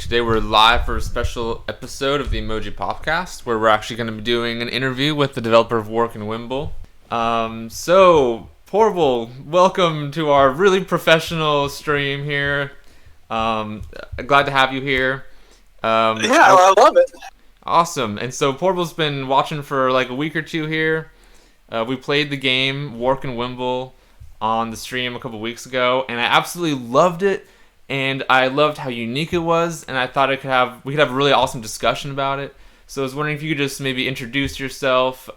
Today we're live for a special episode of the EmojiPopCast, where we're actually going to be doing an interview with the developer of Wark Wimble. So, Portable, welcome to our really professional stream here. Glad to have you here. I love it. Awesome. And so Portable's been watching for like a week or two here. We played the game Wark Wimble on the stream a couple weeks ago, and I absolutely loved it. And I loved how unique it was, and I thought we could have a really awesome discussion about it. So I was wondering if you could just maybe introduce yourself.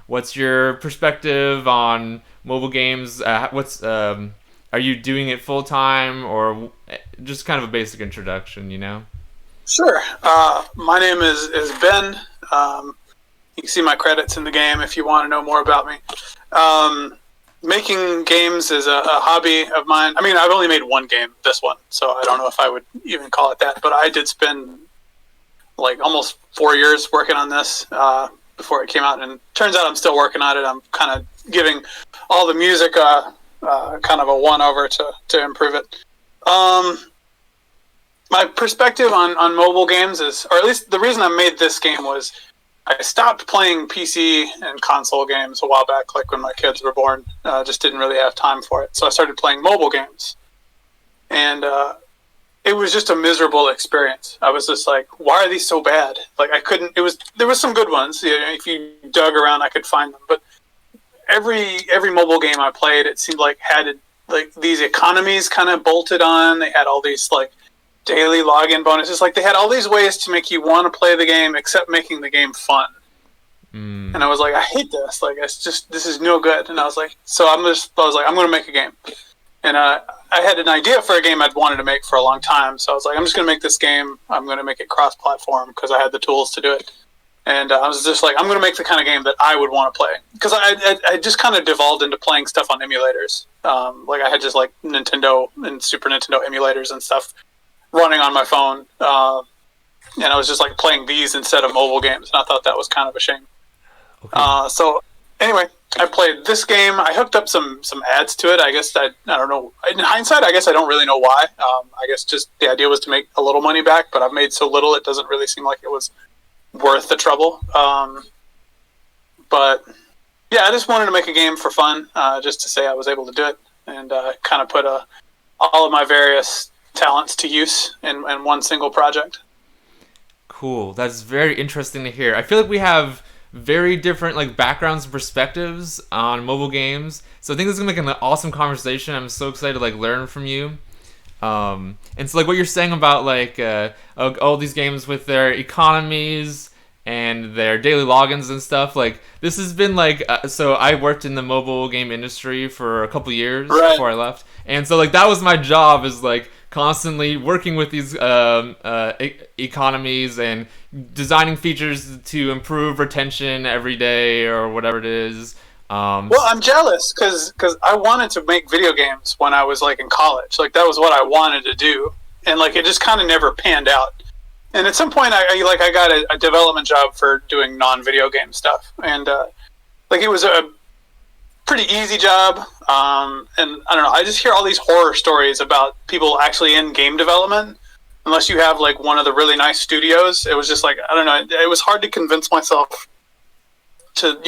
What's your perspective on mobile games? Are you doing it full time, or just kind of a basic introduction? Sure. My name is Ben. You can see my credits in the game if you want to know more about me. Making games is a hobby of mine. I mean, I've only made one game, this one, so I don't know if I would even call it that. But I did spend like almost 4 years working on this before it came out, and turns out I'm still working on it. I'm kind of giving all the music kind of a one-over to improve it. My perspective on mobile games is, or at least the reason I made this game was, I stopped playing PC and console games a while back, like when my kids were born. Just didn't really have time for it. So I started playing mobile games. And it was just a miserable experience. I was just like, why are these so bad? Like, there was some good ones. If you dug around, I could find them. But every mobile game I played, it seemed like had like these economies kind of bolted on. They had all these like daily login bonuses. Like, they had all these ways to make you want to play the game, except making the game fun. And I was like, I hate this. Like, this is no good. And I was like, I'm going to make a game. And I had an idea for a game I'd wanted to make for a long time. So I was like, I'm just going to make this game. I'm going to make it cross-platform because I had the tools to do it. And I was just like, I'm going to make the kind of game that I would want to play. Because I just kind of devolved into playing stuff on emulators. Like, I had just like Nintendo and Super Nintendo emulators and stuff running on my phone, and I was just like playing these instead of mobile games, and I thought that was kind of a shame. Okay. So anyway, I played this game. I hooked up some ads to it. I guess I don't know. In hindsight, I guess I don't really know why. I guess just the idea was to make a little money back, but I've made so little it doesn't really seem like it was worth the trouble. But yeah, I just wanted to make a game for fun, just to say I was able to do it, and kind of put all of my various talents to use in one single project. Cool. That's very interesting to hear. I feel like we have very different like backgrounds and perspectives on mobile games, so I think this is gonna make an awesome conversation. I'm so excited to like learn from you. And so like what you're saying about like all these games with their economies and their daily logins and stuff, like this has been like so I worked in the mobile game industry for a couple years before I left, and so like that was my job, is like constantly working with these economies and designing features to improve retention every day or whatever it is. Well, I'm jealous because I wanted to make video games when I was like in college. Like, that was what I wanted to do, and like it just kind of never panned out. And at some point, I got a development job for doing non-video game stuff, and like it was a pretty easy job. And I don't know, I just hear all these horror stories about people actually in game development. Unless you have like one of the really nice studios, it was just like, I don't know, it was hard to convince myself to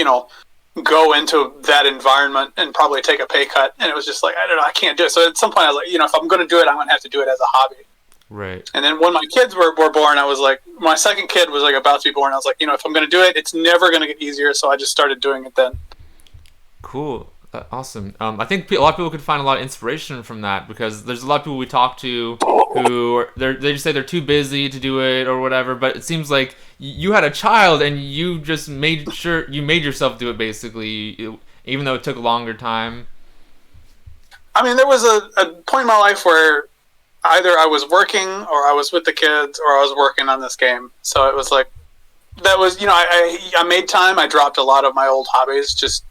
go into that environment and probably take a pay cut. And it was just like, I don't know, I can't do it. So at some point I was like, if I'm going to do it, I'm going to have to do it as a hobby. Right. And then when my kids were born, I was like, my second kid was like about to be born. I was like, if I'm going to do it, it's never going to get easier. So I just started doing it then. Cool. Awesome. I think a lot of people could find a lot of inspiration from that, because there's a lot of people we talk to who they just say they're too busy to do it or whatever. But it seems like you had a child and you just made yourself do it, basically, even though it took a longer time. I mean, there was a point in my life where either I was working or I was with the kids or I was working on this game. So it was like, that was, I made time. I dropped a lot of my old hobbies, just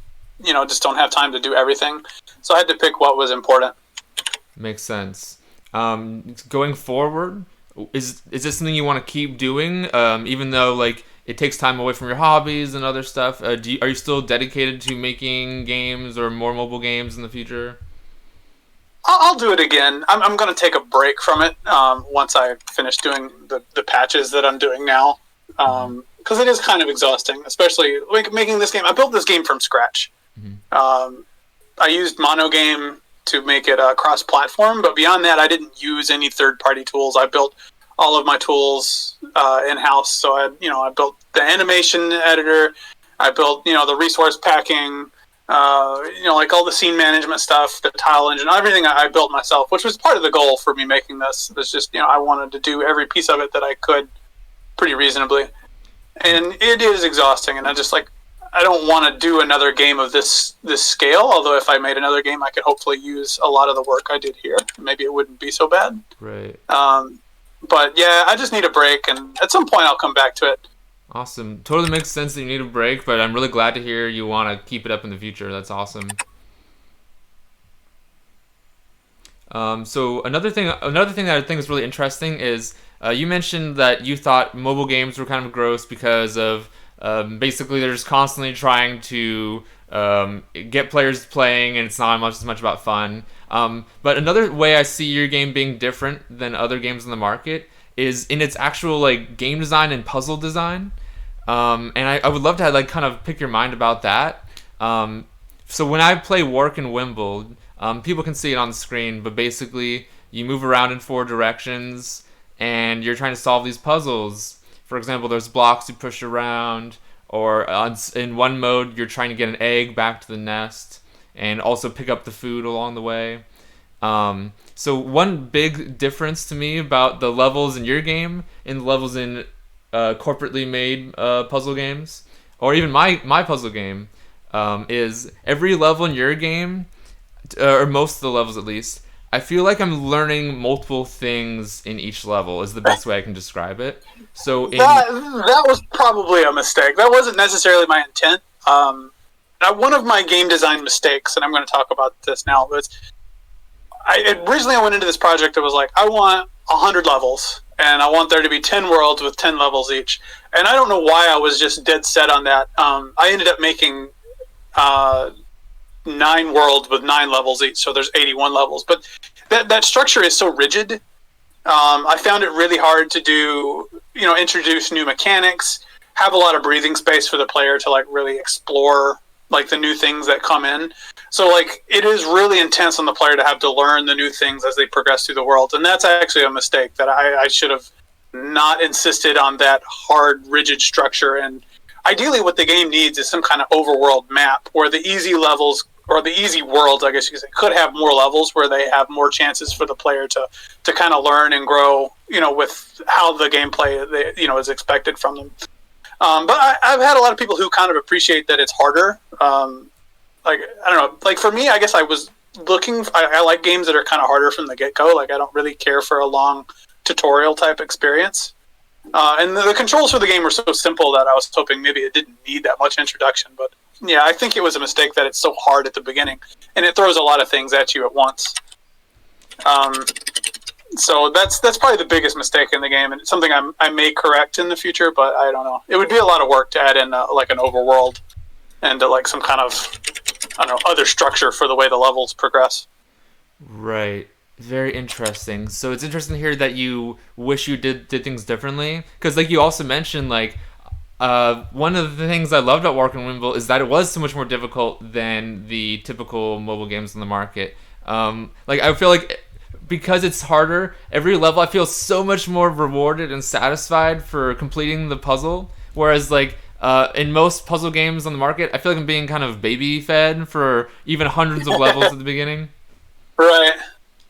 don't have time to do everything. So I had to pick what was important. Makes sense. Going forward, is this something you want to keep doing, even though like it takes time away from your hobbies and other stuff? Are you still dedicated to making games or more mobile games in the future? I'll do it again. I'm going to take a break from it once I finish doing the patches that I'm doing now. Because it is kind of exhausting, especially like making this game. I built this game from scratch. I used Monogame to make it cross-platform, but beyond that, I didn't use any third-party tools. I built all of my tools in-house. So I built the animation editor. I built the resource packing. Like all the scene management stuff, the tile engine, everything I built myself, which was part of the goal for me making this. It was just, I wanted to do every piece of it that I could pretty reasonably. And it is exhausting, and I don't want to do another game of this scale, although if I made another game, I could hopefully use a lot of the work I did here. Maybe it wouldn't be so bad. Right. But yeah, I just need a break, and at some point I'll come back to it. Awesome. Totally makes sense that you need a break, but I'm really glad to hear you want to keep it up in the future. That's awesome. So another thing that I think is really interesting is you mentioned that you thought mobile games were kind of gross because of basically they're just constantly trying to get players playing, and it's not as much about fun. But another way I see your game being different than other games in the market is in its actual like game design and puzzle design. And I would love to kind of pick your mind about that. So when I play Wark and Wimble, people can see it on the screen, but basically you move around in 4 directions and you're trying to solve these puzzles. For example, there's blocks you push around, or in one mode you're trying to get an egg back to the nest and also pick up the food along the way. So one big difference to me about the levels in your game and the levels in corporately made puzzle games, or even my puzzle game, is every level in your game, or most of the levels at least, I feel like I'm learning multiple things in each level is the best way I can describe it. So that was probably a mistake. That wasn't necessarily my intent. One of my game design mistakes, and I'm going to talk about this now, was originally I went into this project that was like, I want 100 levels, and I want there to be 10 worlds with 10 levels each. And I don't know why I was just dead set on that. I ended up making 9 worlds with 9 levels each, so there's 81 levels. But that structure is so rigid. I found it really hard to do, introduce new mechanics, have a lot of breathing space for the player to really explore the new things that come in. So it is really intense on the player to have to learn the new things as they progress through the world. And that's actually a mistake that I should have not insisted on that hard, rigid structure. And ideally what the game needs is some kind of overworld map where the easy levels, or the easy worlds, I guess you could say, could have more levels where they have more chances for the player to kind of learn and grow, with how the gameplay, is expected from them. But I've had a lot of people who kind of appreciate that it's harder. I don't know, for me, I guess I was looking, I like games that are kind of harder from the get-go. I don't really care for a long tutorial type experience. And the controls for the game were so simple that I was hoping maybe it didn't need that much introduction. But yeah, I think it was a mistake that it's so hard at the beginning, and it throws a lot of things at you at once. So that's probably the biggest mistake in the game, and it's something I may correct in the future, but I don't know. It would be a lot of work to add in an overworld and some kind of, I don't know, other structure for the way the levels progress. Right. Very interesting. So it's interesting to hear that you wish you did things differently, because you also mentioned one of the things I loved about Wark and Wimble is that it was so much more difficult than the typical mobile games on the market. I feel like because it's harder, every level I feel so much more rewarded and satisfied for completing the puzzle, whereas in most puzzle games on the market, I feel like I'm being kind of baby fed for even hundreds of levels at the beginning. Right.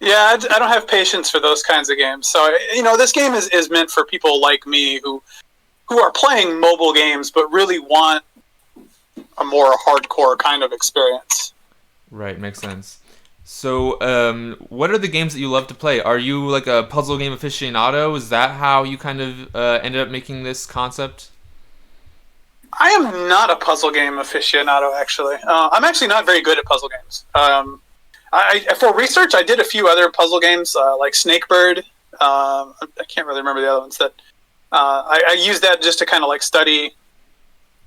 Yeah, I don't have patience for those kinds of games. So, this game is meant for people like me who are playing mobile games but really want a more hardcore kind of experience. Right, makes sense. So, what are the games that you love to play? Are you a puzzle game aficionado? Is that how you kind of ended up making this concept? I am not a puzzle game aficionado, actually. I'm actually not very good at puzzle games. For research, I did a few other puzzle games, like Snakebird. I can't really remember the other ones. That I used that just to kind of study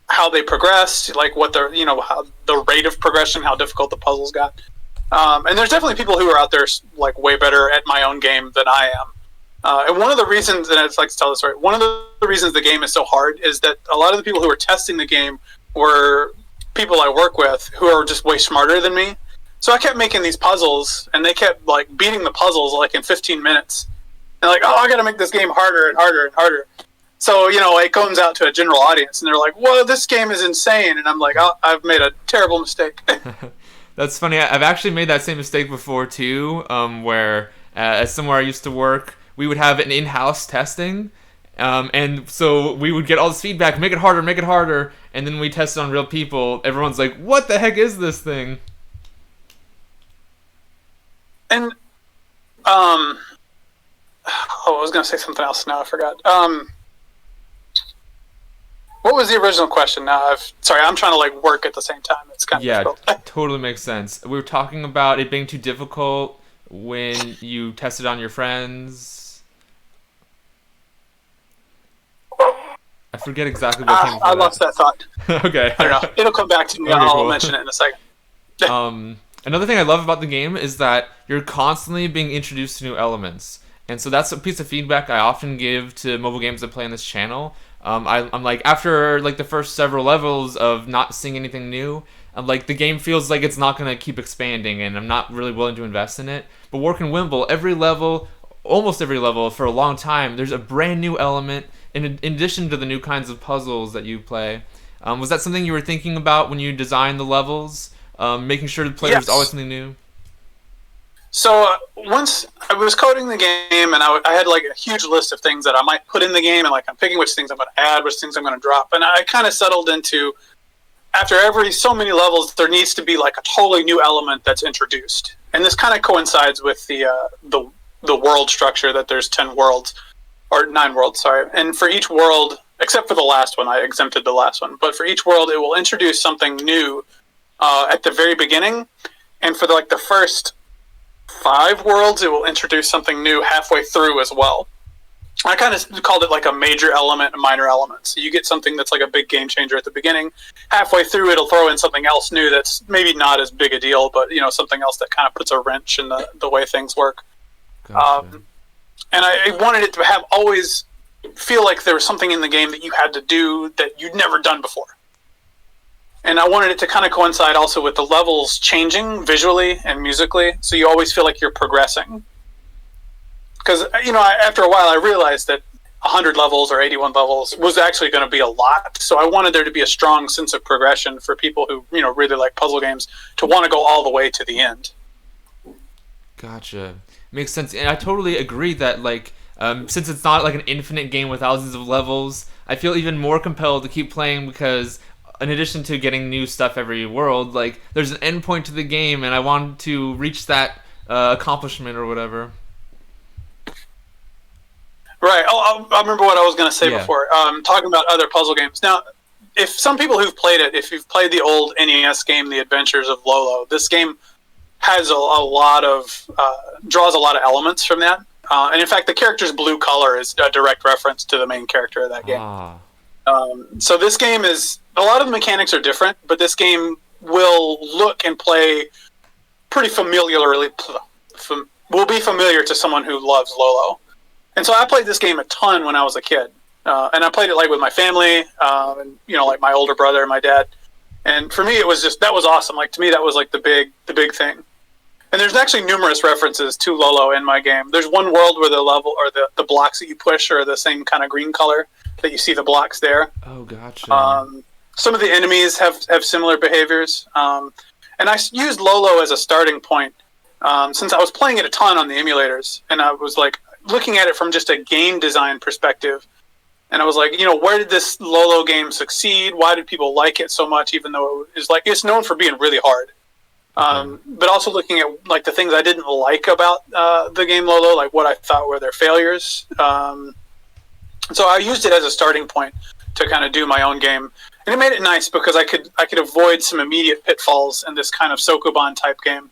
how they progressed, what how the rate of progression, how difficult the puzzles got. And there's definitely people who are out there like way better at my own game than I am. And one of the reasons, and I'd like to tell the story, one of the reasons the game is so hard is that a lot of the people who were testing the game were people I work with who are just way smarter than me. So I kept making these puzzles, and they kept like beating the puzzles like in 15 minutes. And like, oh, I got to make this game harder and harder and harder. So, it comes out to a general audience, and they're like, whoa, this game is insane. And I'm like, oh, I've made a terrible mistake. That's funny. I've actually made that same mistake before, too, where somewhere I used to work, we would have an in-house testing, and so we would get all this feedback, make it harder, and then we test it on real people. Everyone's like, what the heck is this thing? And, I was going to say something else, now I forgot. What was the original question? Now I'm trying to like work at the same time. It's kind of difficult. Totally makes sense. We were talking about it being too difficult when you tested on your friends. I forget exactly what came from I lost that thought. Okay. I don't know. It'll come back to me. Okay, I'll mention it in a second. Another thing I love about the game is that you're constantly being introduced to new elements. And so that's a piece of feedback I often give to mobile games I play on this channel. I'm like, after like the first several levels of not seeing anything new, I'm like, the game feels like it's not going to keep expanding, and I'm not really willing to invest in it. But Wark and Wimble, almost every level for a long time, there's a brand new element in addition to the new kinds of puzzles that you play. Was that something you were thinking about when you designed the levels? Making sure the player there's always something new? So once I was coding the game, and I had like a huge list of things that I might put in the game, and like I'm picking which things I'm going to add, which things I'm going to drop, and I kind of settled into, after every so many levels, there needs to be like a totally new element that's introduced, and this kind of coincides with the world structure, that there's 10 worlds, or 9 worlds, sorry, and for each world, except for the last one, I exempted the last one, but for each world, it will introduce something new at the very beginning, and for the first 5 worlds, it will introduce something new halfway through as well. I kind of called it like a major element and minor element. So you get something that's like a big game changer at the beginning. Halfway through, it'll throw in something else new that's maybe not as big a deal, but something else that kind of puts a wrench in the way things work. Gotcha. And I wanted it to have always feel like there was something in the game that you had to do that you'd never done before. And I wanted it to kind of coincide also with the levels changing visually and musically, so you always feel like you're progressing. Because, after a while I realized that 100 levels or 81 levels was actually going to be a lot, so I wanted there to be a strong sense of progression for people who, really like puzzle games to want to go all the way to the end. Gotcha. Makes sense. And I totally agree that, since it's not like an infinite game with thousands of levels, I feel even more compelled to keep playing because, in addition to getting new stuff every world, there's an end point to the game, and I want to reach that accomplishment or whatever. Right. I remember what I was going to say before. Talking about other puzzle games. Now, if some people who've played it, if you've played the old NES game, The Adventures of Lolo, this game has a lot of draws a lot of elements from that. And in fact, the character's blue color is a direct reference to the main character of that game. So this game is, a lot of the mechanics are different, but this game will look and play pretty familiarly, will be familiar to someone who loves Lolo. And so I played this game a ton when I was a kid. And I played it with my family, and my older brother and my dad. And for me, it was that was awesome. To me, that was the big thing. And there's actually numerous references to Lolo in my game. There's one world where the level, or the blocks that you push, are the same kind of green color that you see the blocks there. Oh, gotcha. Some of the enemies have similar behaviors. And I used Lolo as a starting point, since I was playing it a ton on the emulators. And I was looking at it from just a game design perspective. And I was where did this Lolo game succeed? Why did people like it so much, even though it's known for being really hard? But also looking at the things I didn't like about the game Lolo, what I thought were their failures. So I used it as a starting point to kind of do my own game, and it made it nice because I could avoid some immediate pitfalls in this kind of Sokoban type game.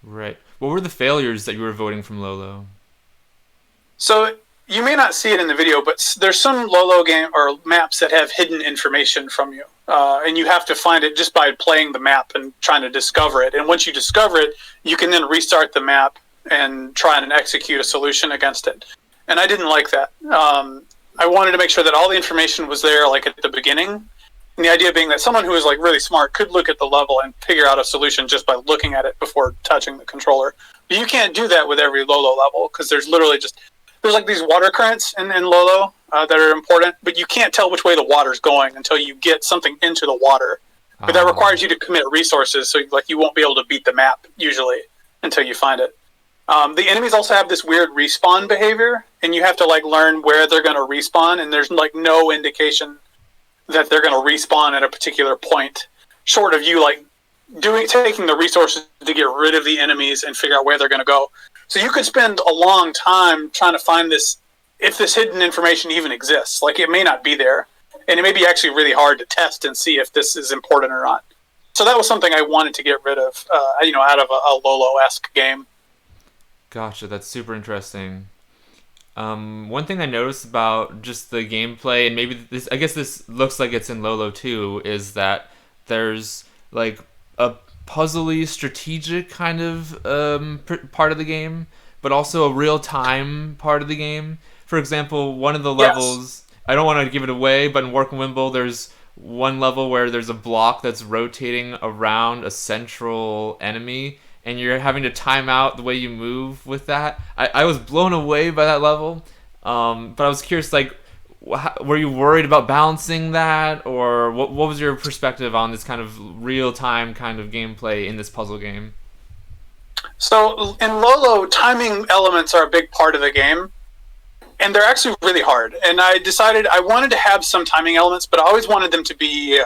Right. What were the failures that you were avoiding from Lolo? So you may not see it in the video, but there's some Lolo game or maps that have hidden information from you. and you have to find it just by playing the map and trying to discover it. And once you discover it, you can then restart the map and try and execute a solution against it. And I didn't like that. I wanted to make sure that all the information was there, like at the beginning. And the idea being that someone who is like really smart could look at the level and figure out a solution just by looking at it before touching the controller. But you can't do that with every Lolo level, because there's literally there's like these water currents in Lolo that are important, but you can't tell which way the water's going until you get something into the water. But that requires you to commit resources, so like you won't be able to beat the map usually until you find it. The enemies also have this weird respawn behavior, and you have to like learn where they're going to respawn, and there's like no indication that they're going to respawn at a particular point, short of you like taking the resources to get rid of the enemies and figure out where they're going to go. So you could spend a long time trying to find this, if this hidden information even exists. Like it may not be there, and it may be actually really hard to test and see if this is important or not. So that was something I wanted to get rid of, out of a Lolo-esque game. Gotcha, that's super interesting. One thing I noticed about just the gameplay, and maybe this, I guess this looks like it's in Lolo too, is that there's like a puzzly strategic kind of part of the game, but also a real-time part of the game. For example, one of the levels, I don't want to give it away, but in Wark Wimble, there's one level where there's a block that's rotating around a central enemy, and you're having to time out the way you move with that. I was blown away by that level, but I was curious, like, were you worried about balancing that, or what was your perspective on this kind of real-time kind of gameplay in this puzzle game? So in Lolo, timing elements are a big part of the game, and they're actually really hard. And I decided I wanted to have some timing elements, but I always wanted them to be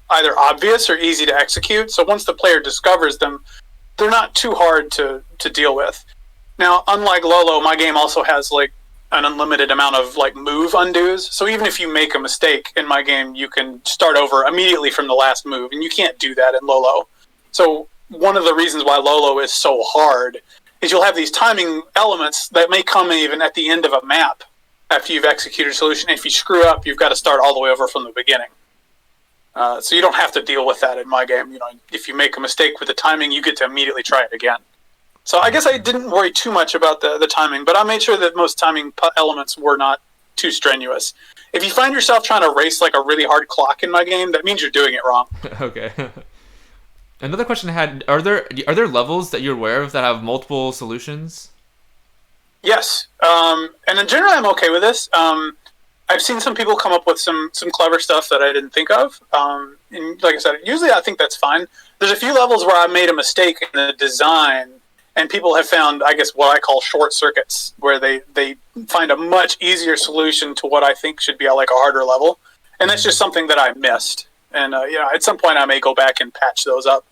either obvious or easy to execute. So once the player discovers them, they're not too hard to deal with. Now, unlike Lolo, my game also has like an unlimited amount of like move undos. So even if you make a mistake in my game, you can start over immediately from the last move, and you can't do that in Lolo. So one of the reasons why Lolo is so hard is you'll have these timing elements that may come even at the end of a map after you've executed a solution. If you screw up, you've got to start all the way over from the beginning. So you don't have to deal with that in my game. You know, if you make a mistake with the timing, you get to immediately try it again. So I guess I didn't worry too much about the timing, but I made sure that most timing elements were not too strenuous. If you find yourself trying to race like a really hard clock in my game, that means you're doing it wrong. Okay. Another question I had, are there levels that you're aware of that have multiple solutions? Yes. And in general, I'm okay with this. I've seen some people come up with some clever stuff that I didn't think of. And like I said, usually I think that's fine. There's a few levels where I made a mistake in the design, and people have found, I guess, what I call short circuits, where they find a much easier solution to what I think should be like a harder level. And that's just something that I missed. And at some point I may go back and patch those up.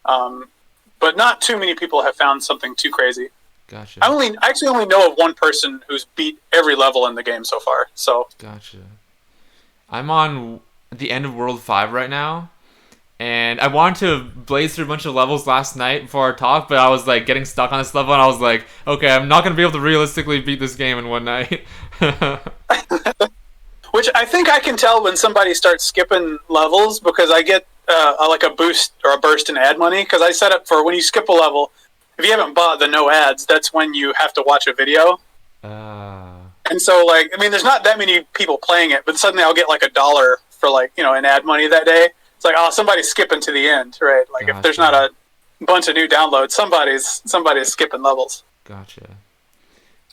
But not too many people have found something too crazy. Gotcha. I actually only know of one person who's beat every level in the game so far. So Gotcha. I'm on the end of World 5 right now, and I wanted to blaze through a bunch of levels last night before our talk, but I was like getting stuck on this level, and I was like, okay, I'm not going to be able to realistically beat this game in one night. Which I think I can tell when somebody starts skipping levels, because I get like a boost or a burst in ad money, because I set up for when you skip a level, if you haven't bought the no ads, that's when you have to watch a video. And so, like, I mean, there's not that many people playing it, but suddenly I'll get like $1 for like, an ad money that day. It's like, oh, somebody's skipping to the end, right? Like, Gotcha. If there's not a bunch of new downloads, somebody's skipping levels. Gotcha.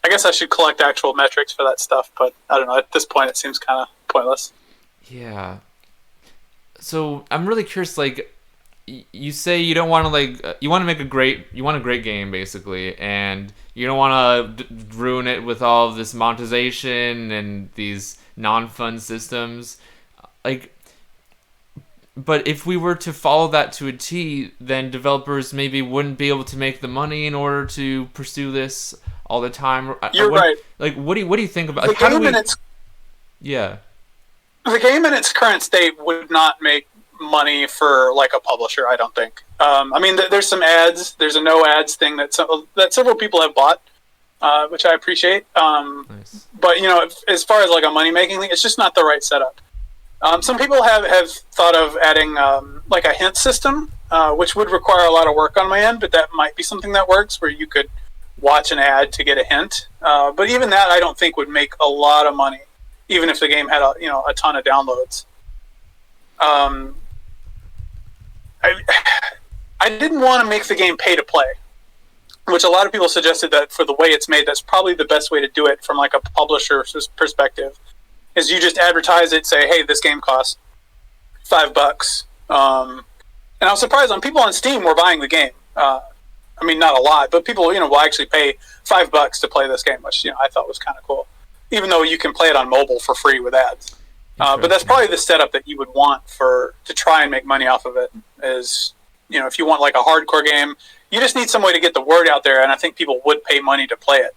I guess I should collect actual metrics for that stuff, but I don't know. At this point, it seems kind of pointless. Yeah. So I'm really curious. Like, you say you don't want to you want to make a great game basically, and you don't want to ruin it with all of this monetization and these non-fun systems. But if we were to follow that to a T, then developers maybe wouldn't be able to make the money in order to pursue this all the time. You're right. Like, what do you think about the game Yeah. The game in its current state would not make money for like a publisher, I don't think. I mean, there's some ads. There's a no ads thing that several people have bought, which I appreciate. Nice. But as far as like a money making thing, it's just not the right setup. Some people have thought of adding like a hint system, which would require a lot of work on my end, but that might be something that works where you could watch an ad to get a hint. But even that, I don't think would make a lot of money, even if the game had a ton of downloads. I didn't want to make the game pay to play, which a lot of people suggested that for the way it's made, that's probably the best way to do it from like a publisher's perspective. Is you just advertise it, say, hey, this game costs $5. And I was surprised on people on Steam were buying the game. I mean, not a lot, but people, will actually pay $5 to play this game, which, I thought was kind of cool. Even though you can play it on mobile for free with ads. But that's probably the setup that you would want to try and make money off of it is, if you want like a hardcore game, you just need some way to get the word out there, and I think people would pay money to play it.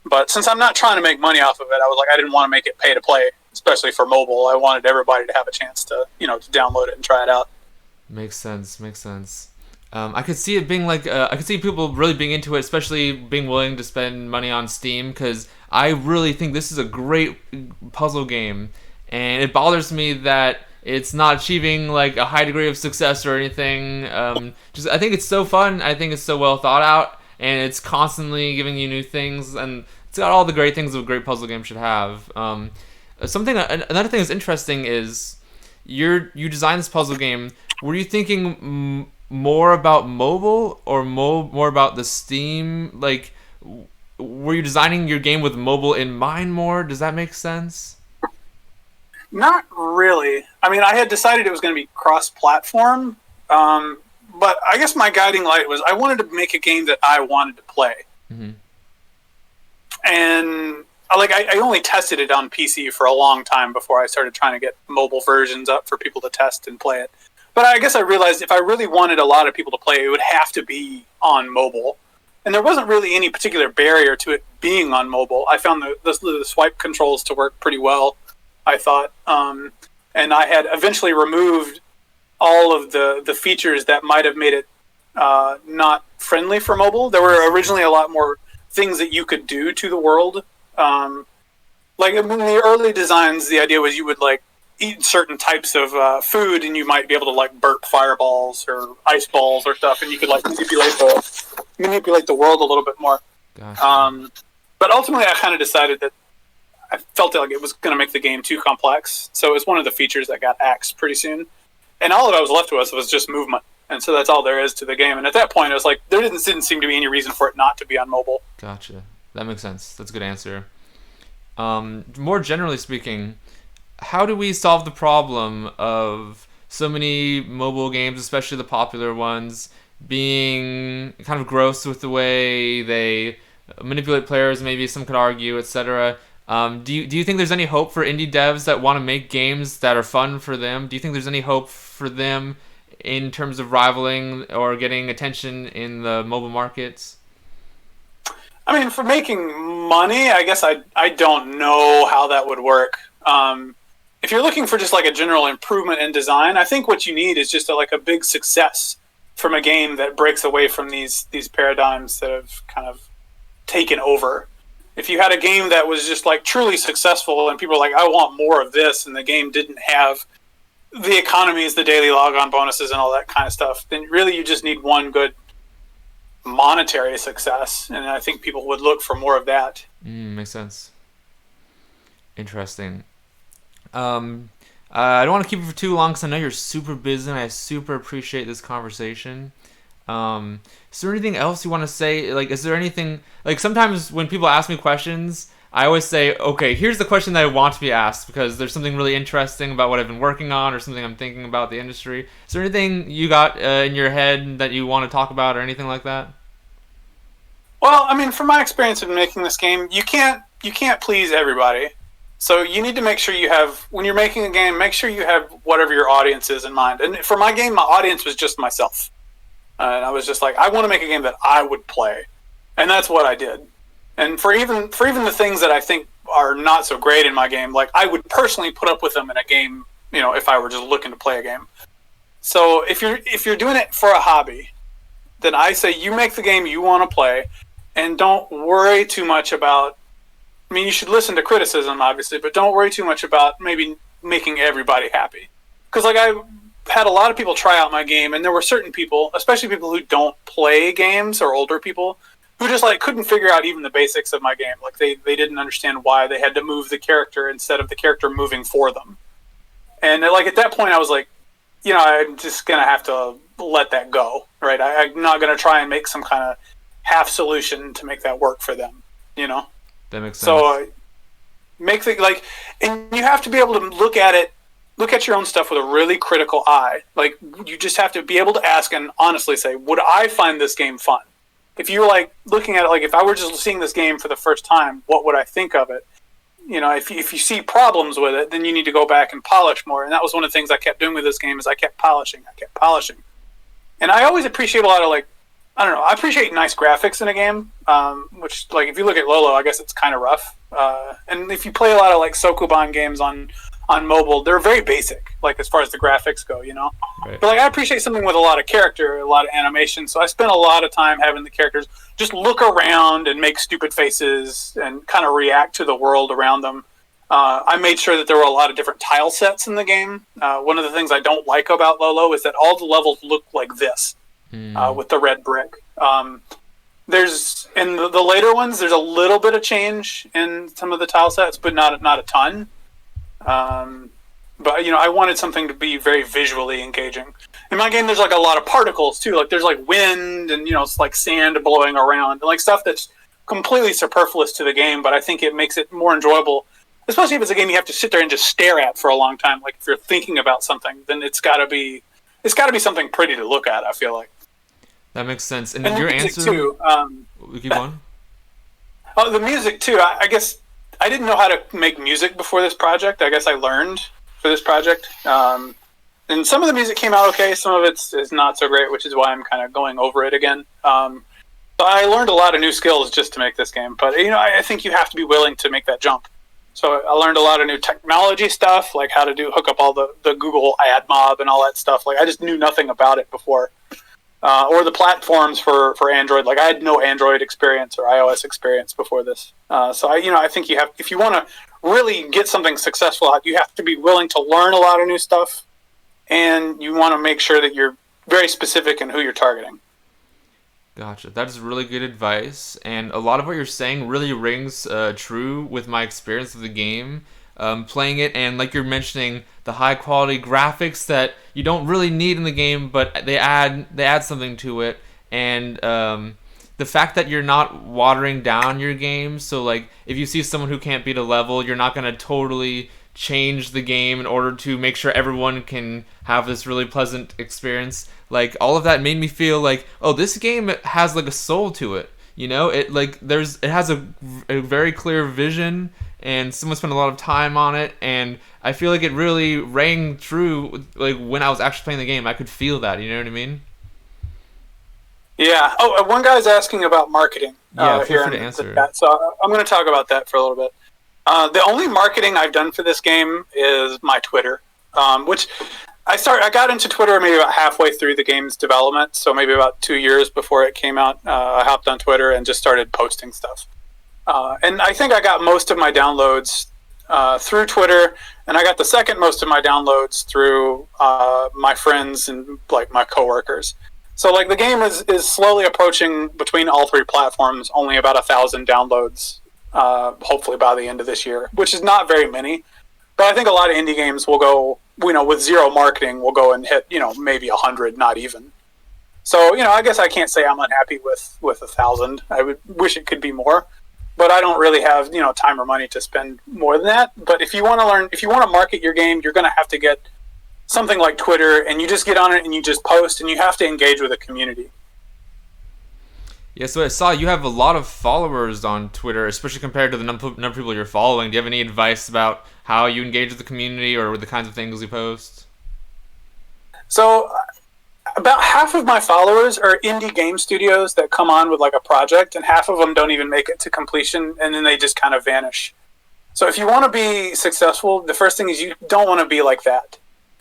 But since I'm not trying to make money off of it, I was like, I didn't want to make it pay to play, especially for mobile. I wanted everybody to have a chance to, to download it and try it out. Makes sense. I could see it being like, I could see people really being into it, especially being willing to spend money on Steam, because I really think this is a great puzzle game, and it bothers me that it's not achieving like a high degree of success or anything. I think it's so fun. I think it's so well thought out, and it's constantly giving you new things, and it's got all the great things a great puzzle game should have. Another thing that's interesting is you designed this puzzle game. Were you thinking more about mobile or more about the Steam? Like, were you designing your game with mobile in mind more? Does that make sense? Not really. I mean, I had decided it was going to be cross-platform, but I guess my guiding light was I wanted to make a game that I wanted to play. Mm-hmm. And I only tested it on PC for a long time before I started trying to get mobile versions up for people to test and play it. But I guess I realized if I really wanted a lot of people to play, it would have to be on mobile. And there wasn't really any particular barrier to it being on mobile. I found the swipe controls to work pretty well, I thought. And I had eventually removed all of the features that might have made it not friendly for mobile. There were originally a lot more things that you could do to the world. Like in the early designs, the idea was you would like eat certain types of food, and you might be able to like burp fireballs or ice balls or stuff, and you could like manipulate the world a little bit more. Gotcha. But ultimately, I kind of decided that I felt like it was going to make the game too complex, so it was one of the features that got axed pretty soon. And all that I was left with was just movement, and so that's all there is to the game. And at that point, it was like there didn't seem to be any reason for it not to be on mobile. Gotcha. That makes sense. That's a good answer. More generally speaking, how do we solve the problem of so many mobile games, especially the popular ones, being kind of gross with the way they manipulate players, maybe some could argue, etc.? Do you think there's any hope for indie devs that want to make games that are fun for them? Do you think there's any hope for them in terms of rivaling or getting attention in the mobile markets? I mean, for making money, I guess I don't know how that would work. If you're looking for just like a general improvement in design, I think what you need is just a big success from a game that breaks away from these paradigms that have kind of taken over. If you had a game that was just like truly successful and people were like, I want more of this, and the game didn't have the economies, the daily logon bonuses, and all that kind of stuff, then really you just need one good monetary success, and I think people would look for more of that. Makes sense. Interesting. I don't want to keep it for too long because I know you're super busy and I super appreciate this conversation. Is there anything else you want to say? Like, is there anything, like sometimes when people ask me questions, I always say, okay, here's the question that I want to be asked because there's something really interesting about what I've been working on or something I'm thinking about the industry. Is there anything you got in your head that you want to talk about or anything like that? Well, I mean, from my experience in making this game, you can't please everybody. So you need to make sure you have, when you're making a game, make sure you have whatever your audience is in mind. And for my game, my audience was just myself. And I was just like, I want to make a game that I would play. And that's what I did. And for even the things that I think are not so great in my game, like I would personally put up with them in a game, if I were just looking to play a game. So if you're doing it for a hobby, then I say you make the game you want to play and don't worry too much about, I mean, you should listen to criticism, obviously, but don't worry too much about maybe making everybody happy. Because like I had a lot of people try out my game, and there were certain people, especially people who don't play games or older people, who just like couldn't figure out even the basics of my game. Like they didn't understand why they had to move the character instead of the character moving for them. And like at that point, I was like, I'm just gonna have to let that go, right? I'm not gonna try and make some kind of half solution to make that work for them, That makes sense. So make the and you have to be able to look at your own stuff with a really critical eye. Like you just have to be able to ask and honestly say, would I find this game fun? If you're like looking at it, like if I were just seeing this game for the first time, what would I think of it? If you see problems with it, then you need to go back and polish more. And that was one of the things I kept doing with this game is I kept polishing. And I always appreciate a lot of I appreciate nice graphics in a game, which like if you look at Lolo, I guess it's kind of rough. And if you play a lot of like Sokuban games on mobile, they're very basic, like as far as the graphics go, Right. But like I appreciate something with a lot of character, a lot of animation. So I spent a lot of time having the characters just look around and make stupid faces and kind of react to the world around them. I made sure that there were a lot of different tile sets in the game. One of the things I don't like about Lolo is that all the levels look like this, with the red brick. There's in the later ones, there's a little bit of change in some of the tile sets, but not a ton. But I wanted something to be very visually engaging. In my game, there's like a lot of particles too. Like there's like wind and it's like sand blowing around and like stuff that's completely superfluous to the game. But I think it makes it more enjoyable, especially if it's a game you have to sit there and just stare at for a long time. Like if you're thinking about something, then it's got to be something pretty to look at. I feel like that makes sense. And your answer too. We keep on. Oh, the music too. I guess I didn't know how to make music before this project. I guess I learned for this project. And some of the music came out okay. Some of it is not so great, which is why I'm kind of going over it again. But I learned a lot of new skills just to make this game. But, I think you have to be willing to make that jump. So I learned a lot of new technology stuff, like how to hook up all the Google ad mob and all that stuff. Like I just knew nothing about it before. Or the platforms for Android. Like I had no Android experience or iOS experience before this. So I think you have, if you want to really get something successful out, you have to be willing to learn a lot of new stuff, and you want to make sure that you're very specific in who you're targeting. Gotcha. That is really good advice, and a lot of what you're saying really rings true with my experience of the game. Playing it, and like you're mentioning, the high quality graphics that you don't really need in the game, but they add something to it, and the fact that you're not watering down your game. So like if you see someone who can't beat a level, you're not going to totally change the game in order to make sure everyone can have this really pleasant experience. Like all of that made me feel like, oh, this game has like a soul to it. It has a very clear vision, and someone spent a lot of time on it, and I feel like it really rang true. Like when I was actually playing the game, I could feel that. You know what I mean? Yeah. Oh, one guy's asking about marketing. Yeah, feel free to answer. So I'm going to talk about that for a little bit. The only marketing I've done for this game is my Twitter, which I got into Twitter maybe about halfway through the game's development, so maybe about 2 years before it came out. I hopped on Twitter and just started posting stuff. And I think I got most of my downloads through Twitter, and I got the second most of my downloads through my friends and like my coworkers. So like the game is slowly approaching between all three platforms, only about 1,000 downloads, hopefully by the end of this year, which is not very many. But I think a lot of indie games will go, with zero marketing, will go and hit, maybe 100, not even. So, I guess I can't say I'm unhappy with 1,000. I would wish it could be more, but I don't really have, time or money to spend more than that. But if you want to market your game, you're going to have to get something like Twitter, and you just get on it and you just post, and you have to engage with a community. Yeah, so I saw you have a lot of followers on Twitter, especially compared to the number of people you're following. Do you have any advice about how you engage with the community or with the kinds of things you post? So about half of my followers are indie game studios that come on with like a project, and half of them don't even make it to completion, and then they just kind of vanish. So if you want to be successful, the first thing is you don't want to be like that.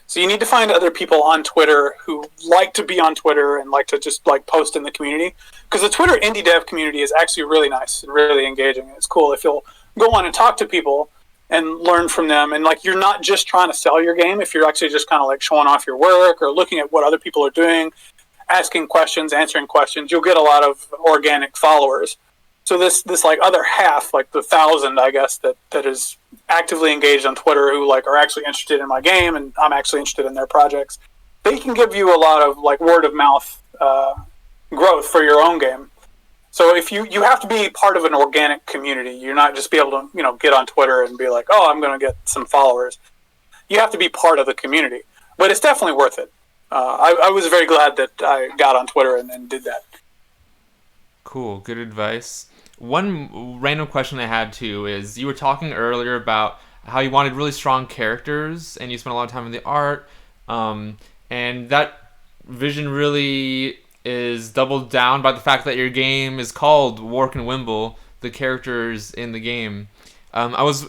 So you need to find other people on Twitter who like to be on Twitter and like to just like post in the community. Because the Twitter indie dev community is actually really nice and really engaging. It's cool if you'll go on and talk to people and learn from them. And like, you're not just trying to sell your game. If you're actually just kind of like showing off your work or looking at what other people are doing, asking questions, answering questions, you'll get a lot of organic followers. So this like other half, like the 1,000, I guess, that is actively engaged on Twitter, who like are actually interested in my game and I'm actually interested in their projects, they can give you a lot of like word of mouth growth for your own game. So if you have to be part of an organic community, you're not just be able to, you know, get on Twitter and be like, oh, I'm going to get some followers. You have to be part of the community, but it's definitely worth it. I was very glad that I got on Twitter and did that. Cool, good advice. One random question I had too is, you were talking earlier about how you wanted really strong characters and you spent a lot of time in the art, and that vision really is doubled down by the fact that your game is called Wark and Wimble, the characters in the game.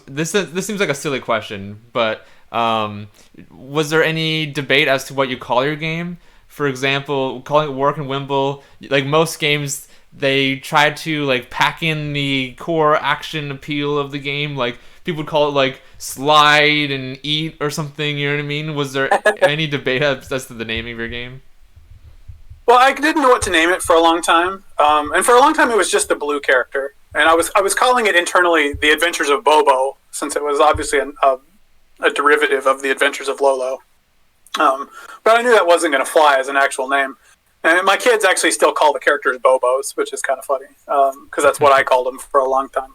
This seems like a silly question, but was there any debate as to what you call your game? For example, calling it Wark and Wimble, like most games, they try to like pack in the core action appeal of the game. Like people would call it like slide and eat or something. You know what I mean? Was there any debate as to the naming of your game? Well, I didn't know what to name it for a long time, and for a long time it was just the blue character, and I was calling it internally The Adventures of Bobo, since it was obviously a derivative of The Adventures of Lolo. But I knew that wasn't going to fly as an actual name. And my kids actually still call the characters Bobos, which is kind of funny, because that's what I called them for a long time.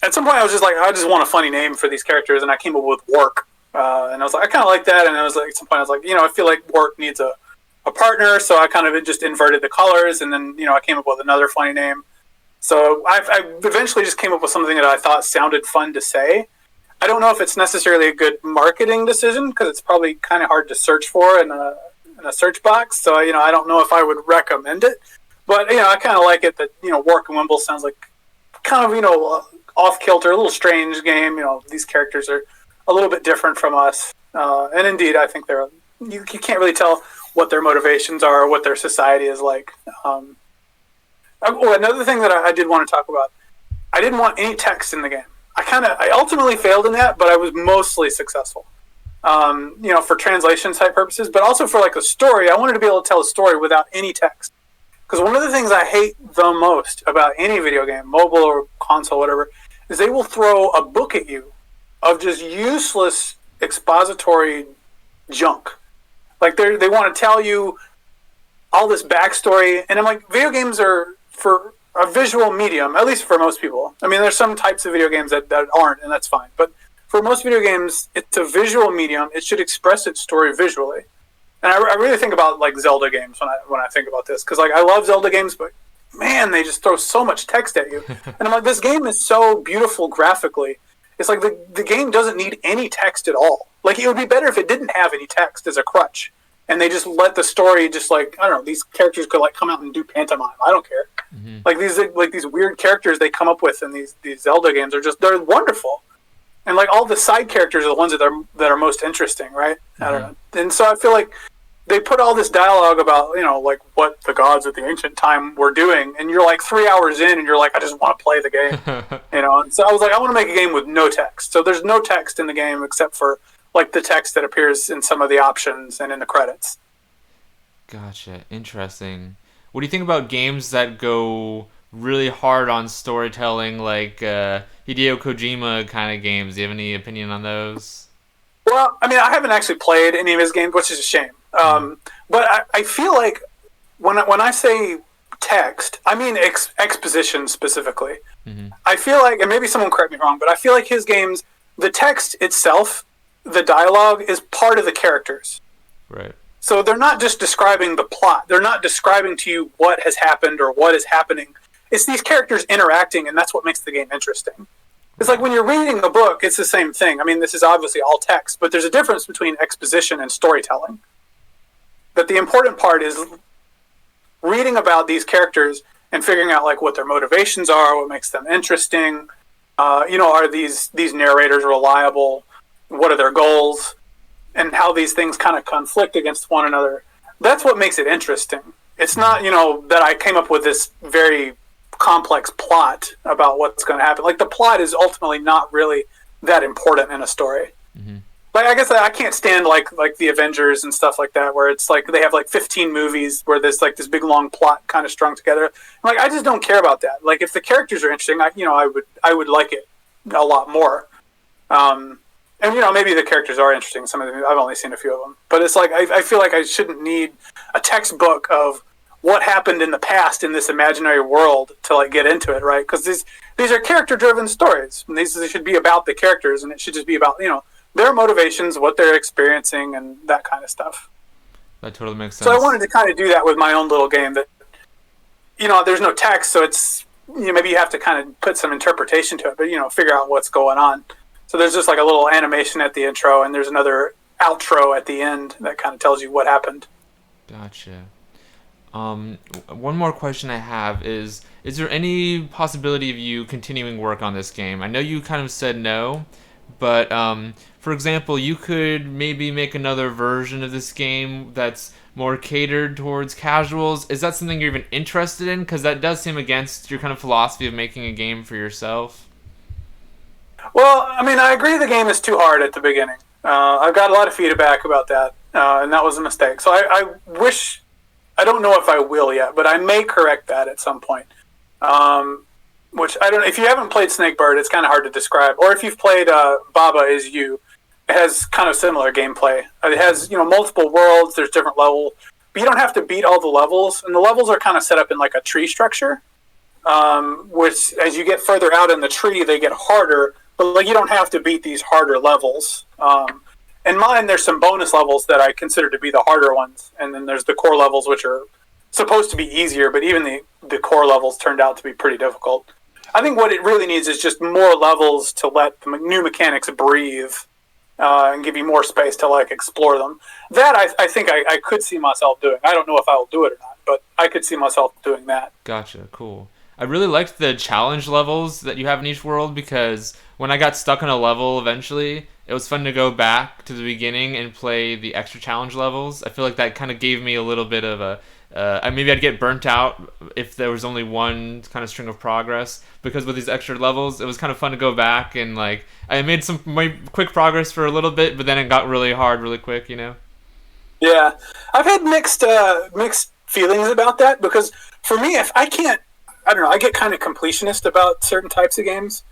At some point, I was just like, I just want a funny name for these characters, and I came up with Wark. And I was like, I kind of like that. And I was like, at some point, I was like, you know, I feel like Wark needs a partner, so I kind of just inverted the colors, and then, you know, I came up with another funny name. So I eventually just came up with something that I thought sounded fun to say. I don't know if it's necessarily a good marketing decision, because it's probably kind of hard to search for in a search box. So, you know, I don't know if I would recommend it. But, you know, I kind of like it that, you know, Wark and Wimble sounds like kind of, you know, off-kilter, a little strange game. You know, these characters are a little bit different from us. And indeed, I think you can't really tell what their motivations are or what their society is like. Another thing that I did want to talk about, I didn't want any text in the game. I ultimately failed in that, but I was mostly successful. You know, for translation type purposes, but also for like a story. I wanted to be able to tell a story without any text. Because one of the things I hate the most about any video game, mobile or console, whatever, is they will throw a book at you of just useless expository junk. Like they want to tell you all this backstory, and I'm like, video games are for a visual medium, at least for most people. I mean, there's some types of video games that aren't, and that's fine. But for most video games, it's a visual medium. It should express its story visually. And I really think about like Zelda games when I think about this, because like I love Zelda games, but man, they just throw so much text at you. And I'm like, this game is so beautiful graphically. It's like the game doesn't need any text at all. Like, it would be better if it didn't have any text as a crutch, and they just let the story just like, I don't know, these characters could like come out and do pantomime. I don't care. Mm-hmm. Like these weird characters they come up with in these Zelda games they're wonderful. And like all the side characters are the ones that are most interesting, right? Mm-hmm. I don't know. And so I feel like they put all this dialogue about, you know, like what the gods at the ancient time were doing, and you're like 3 hours in and you're like, I just want to play the game. You know, and so I was like, I want to make a game with no text. So there's no text in the game except for like the text that appears in some of the options and in the credits. Gotcha. Interesting. What do you think about games that go really hard on storytelling, like Hideo Kojima kind of games? Do you have any opinion on those? Well, I mean, I haven't actually played any of his games, which is a shame. But I feel like when I say text, I mean exposition specifically. Mm-hmm. I feel like, and maybe someone correct me wrong, but I feel like his games, the text itself, the dialogue is part of the characters. Right. So they're not just describing the plot. They're not describing to you what has happened or what is happening. It's these characters interacting, and that's what makes the game interesting. It's like when you're reading a book, it's the same thing. I mean, this is obviously all text, but there's a difference between exposition and storytelling. But the important part is reading about these characters and figuring out like what their motivations are, what makes them interesting. You know, are these narrators reliable? What are their goals? And how these things kind of conflict against one another. That's what makes it interesting. It's not, you know, that I came up with this very complex plot about what's going to happen. Like the plot is ultimately not really that important in a story. Mm-hmm. Like I guess I can't stand like the Avengers and stuff like that, where it's like they have like 15 movies where there's like this big long plot kind of strung together. Like I just don't care about that. Like if the characters are interesting, I would like it a lot more. And maybe the characters are interesting. Some of them, I've only seen a few of them, but it's like I feel like I shouldn't need a textbook of what happened in the past in this imaginary world to like get into it, right? Because these are character-driven stories, and these should be about the characters, and it should just be about their motivations, what they're experiencing, and that kind of stuff. That totally makes sense. So I wanted to kind of do that with my own little game. That there's no text, so it's maybe you have to kind of put some interpretation to it, but figure out what's going on. So there's just like a little animation at the intro, and there's another outro at the end that kind of tells you what happened. Gotcha. One more question I have is there any possibility of you continuing work on this game? I know you kind of said no, but for example, you could maybe make another version of this game that's more catered towards casuals. Is that something you're even interested in? Because that does seem against your kind of philosophy of making a game for yourself. Well, I mean, I agree the game is too hard at the beginning. I've got a lot of feedback about that, and that was a mistake. So I wish... I don't know if I will yet, but I may correct that at some point. Which I don't. If you haven't played Snakebird, it's kind of hard to describe. Or if you've played Baba Is You, it has kind of similar gameplay. It has multiple worlds. There's different levels, but you don't have to beat all the levels. And the levels are kind of set up in like a tree structure, which as you get further out in the tree, they get harder. But like you don't have to beat these harder levels. In mine, there's some bonus levels that I consider to be the harder ones, and then there's the core levels, which are supposed to be easier, but even the core levels turned out to be pretty difficult. I think what it really needs is just more levels to let the new mechanics breathe and give you more space to like explore them. That I think I could see myself doing. I don't know if I will do it or not, but I could see myself doing that. Gotcha, cool. I really liked the challenge levels that you have in each world, because when I got stuck on a level eventually, it was fun to go back to the beginning and play the extra challenge levels. I feel like that kind of gave me a little bit of a... maybe I'd get burnt out if there was only one kind of string of progress, because with these extra levels, it was kind of fun to go back and like... I made some quick progress for a little bit, but then it got really hard really quick, Yeah. I've had mixed feelings about that, because for me, if I can't... I don't know, I get kind of completionist about certain types of games.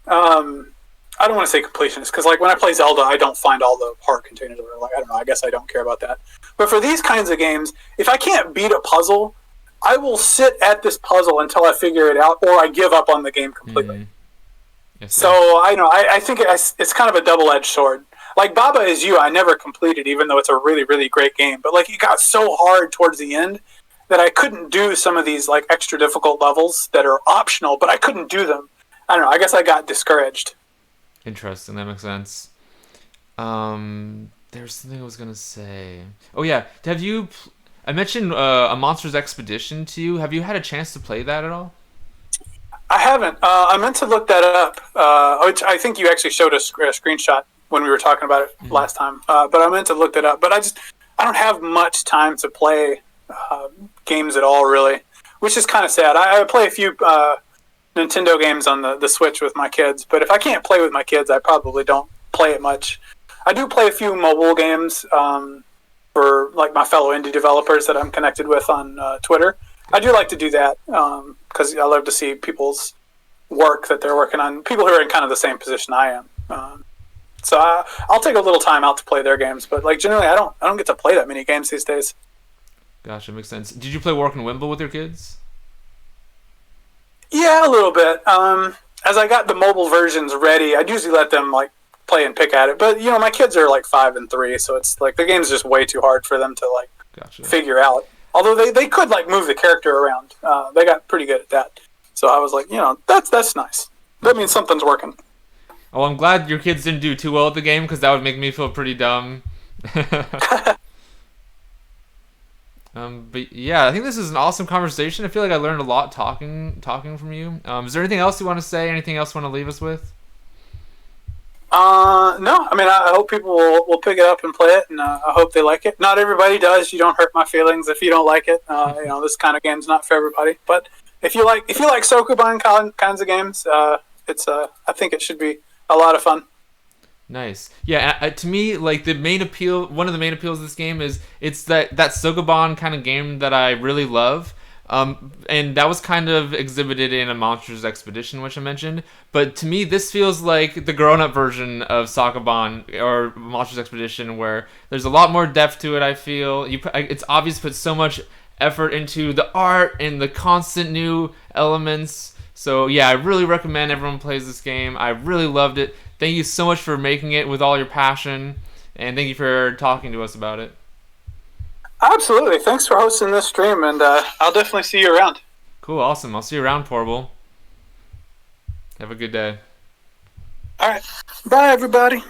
I don't want to say completionist, because like when I play Zelda, I don't find all the heart containers. Or like I don't know, I guess I don't care about that. But for these kinds of games, if I can't beat a puzzle, I will sit at this puzzle until I figure it out, or I give up on the game completely. Mm-hmm. Yes, so I think it's kind of a double-edged sword. Like Baba Is You, I never completed, even though it's a really, really great game. But like it got so hard towards the end that I couldn't do some of these like extra difficult levels that are optional, but I couldn't do them. I don't know. I guess I got discouraged. Interesting. That makes sense. There's something I was gonna say. Oh yeah, have you? I mentioned A Monster's Expedition to you. Have you had a chance to play that at all? I haven't. I meant to look that up. Which I think you actually showed a screenshot when we were talking about it last time. But I meant to look that up. But I don't have much time to play games at all, really, which is kind of sad. I play a few Nintendo games on the Switch with my kids, but if I can't play with my kids, I probably don't play it much. I do play a few mobile games for like my fellow indie developers that I'm connected with on Twitter. I do like to do that because I love to see people's work that they're working on, people who are in kind of the same position I am. So I'll take a little time out to play their games, but like generally I don't get to play that many games these days. Gotcha, makes sense. Did you play Wark Wimble with your kids? Yeah, a little bit. As I got the mobile versions ready, I'd usually let them like play and pick at it. But my kids are like 5 and 3, so it's like the game's just way too hard for them to like figure out. Although they could like move the character around. They got pretty good at that. So I was like, that's nice. That means something's working. Oh, I'm glad your kids didn't do too well at the game, because that would make me feel pretty dumb. But yeah, I think this is an awesome conversation. I feel like I learned a lot talking from you. Is there anything else you want to say? Anything else you want to leave us with? No. I mean, I hope people will pick it up and play it, and I hope they like it. Not everybody does. You don't hurt my feelings if you don't like it. This kind of game's not for everybody. But if you like Sokoban kinds of games, it's I think it should be a lot of fun. Nice. Yeah, to me, like one of the main appeals of this game is it's that Sokoban kind of game that I really love. And that was kind of exhibited in a Monsters Expedition, which I mentioned. But to me, this feels like the grown-up version of Sokoban or Monsters Expedition, where there's a lot more depth to it. I feel it's obvious put so much effort into the art and the constant new elements. So yeah, I really recommend everyone plays this game. I really loved it. Thank you so much for making it with all your passion, and thank you for talking to us about it. Absolutely. Thanks for hosting this stream, and I'll definitely see you around. Cool, awesome. I'll see you around, Portable. Have a good day. All right. Bye, everybody.